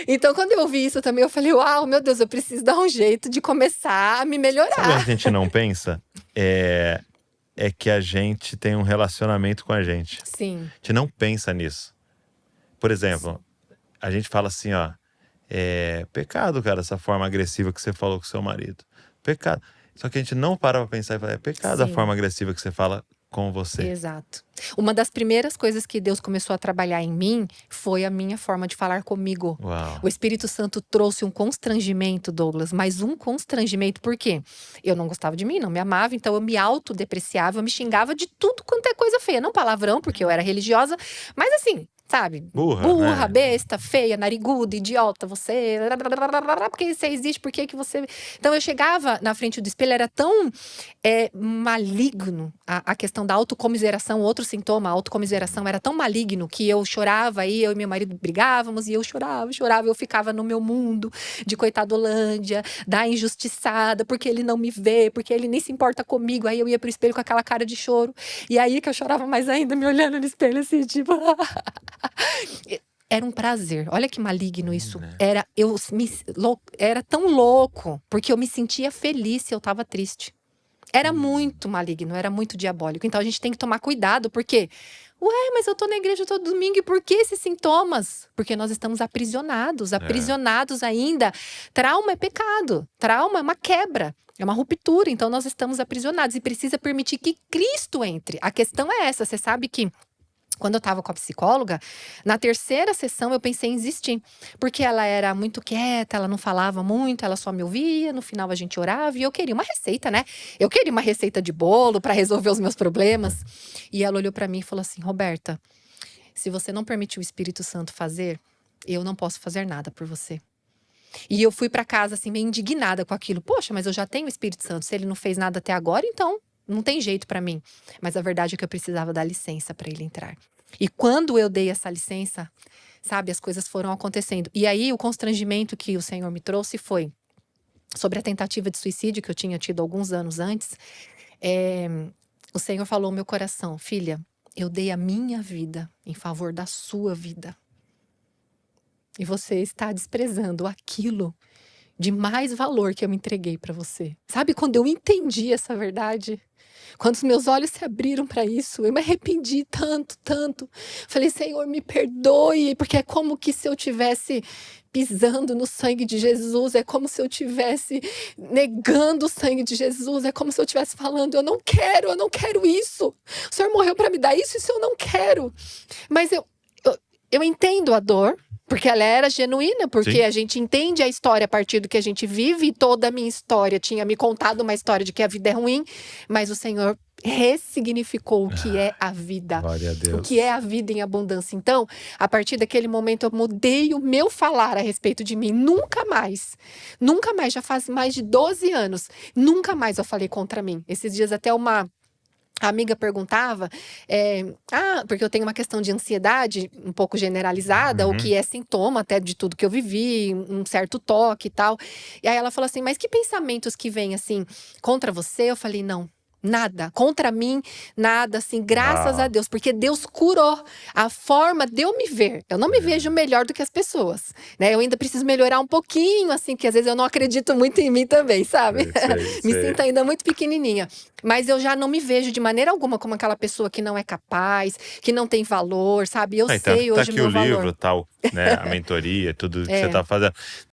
Então, quando eu ouvi isso também, eu falei, uau, meu Deus, eu preciso dar um jeito de começar a me Sabe o que a melhorar. gente não pensa? É que a gente tem um relacionamento com a gente. Sim, A gente não pensa nisso. Por exemplo, sim, a gente fala assim, ó, é pecado, cara, essa forma agressiva que você falou com seu marido. Pecado. Só que a gente não para pra pensar e fala, é pecado a forma sim. agressiva que você fala com você. Exato. Uma das primeiras coisas que Deus começou a trabalhar em mim foi a minha forma de falar comigo. Uau. O Espírito Santo trouxe um constrangimento, Douglas, mas um constrangimento, por quê? Eu não gostava de mim, não me amava, então eu me autodepreciava, eu me xingava de tudo quanto é coisa feia. Não palavrão, porque eu era religiosa, mas assim, sabe? Burra, Burra, né? besta, feia, nariguda, idiota, você. Porque você existe, por que que você. Então eu chegava na frente do espelho, era tão maligno a questão da autocomiseração, outro sintoma, a autocomiseração era tão maligno que eu chorava, aí eu e meu marido brigávamos, e eu chorava, eu ficava no meu mundo de coitadolândia, da injustiçada, porque ele não me vê, porque ele nem se importa comigo, aí eu ia pro espelho com aquela cara de choro, e aí que eu chorava mais ainda, me olhando no espelho assim, tipo... Era um prazer, olha que maligno isso, Né? era tão louco, porque eu me sentia feliz se eu tava triste. Era muito maligno, era muito diabólico. Então a gente tem que tomar cuidado, porque, ué, mas eu tô na igreja todo domingo, e por que esses sintomas? Porque nós estamos aprisionados, aprisionados ainda. Trauma é pecado, trauma é uma quebra, é uma ruptura. Então nós estamos aprisionados e precisa permitir que Cristo entre. A questão é essa, você sabe que quando eu estava com a psicóloga, na terceira sessão eu pensei em desistir, porque ela era muito quieta, ela não falava muito, ela só me ouvia, no final a gente orava e eu queria uma receita, né? Eu queria uma receita de bolo para resolver os meus problemas. E ela olhou para mim e falou assim: Roberta, se você não permitir o Espírito Santo fazer, eu não posso fazer nada por você. E eu fui para casa assim meio indignada com aquilo. Poxa, mas eu já tenho o Espírito Santo, se ele não fez nada até agora, então não tem jeito para mim. Mas a verdade é que eu precisava dar licença para ele entrar. E quando eu dei essa licença, sabe, as coisas foram acontecendo. E aí o constrangimento que o Senhor me trouxe foi sobre a tentativa de suicídio que eu tinha tido alguns anos antes. O Senhor falou ao meu coração: filha, eu dei a minha vida em favor da sua vida. E você está desprezando aquilo de mais valor que eu me entreguei para você. Sabe quando eu entendi essa verdade? Quando os meus olhos se abriram para isso, eu me arrependi tanto, tanto. Falei, Senhor, me perdoe, porque é como que se eu tivesse pisando no sangue de Jesus, é como se eu tivesse negando o sangue de Jesus, é como se eu estivesse falando, eu não quero isso. O Senhor morreu para me dar isso eu não quero. Mas eu entendo a dor, porque ela era genuína, porque Sim. a gente entende a história a partir do que a gente vive, e toda a minha história tinha me contado uma história de que a vida é ruim, mas o Senhor ressignificou o que é a vida, Glória a o Deus. que é a vida em abundância. Então, a partir daquele momento eu mudei o meu falar a respeito de mim, nunca mais, já faz mais de 12 anos, nunca mais eu falei contra mim. Esses dias até a amiga perguntava, porque eu tenho uma questão de ansiedade um pouco generalizada, o que é sintoma até de tudo que eu vivi, um certo toque e tal. E aí ela falou assim, mas que pensamentos que vêm assim contra você? Eu falei, não. Nada, contra mim, nada, assim, graças a Deus, porque Deus curou a forma de eu me ver. Eu não me vejo melhor do que as pessoas, né? Eu ainda preciso melhorar um pouquinho, assim, porque às vezes eu não acredito muito em mim também, sabe? Me sinto ainda muito pequenininha. Mas eu já não me vejo de maneira alguma como aquela pessoa que não é capaz, que não tem valor, sabe? Eu Então, sei tá hoje o aqui o meu valor. livro, tal, né? A mentoria, tudo que você É. tá fazendo.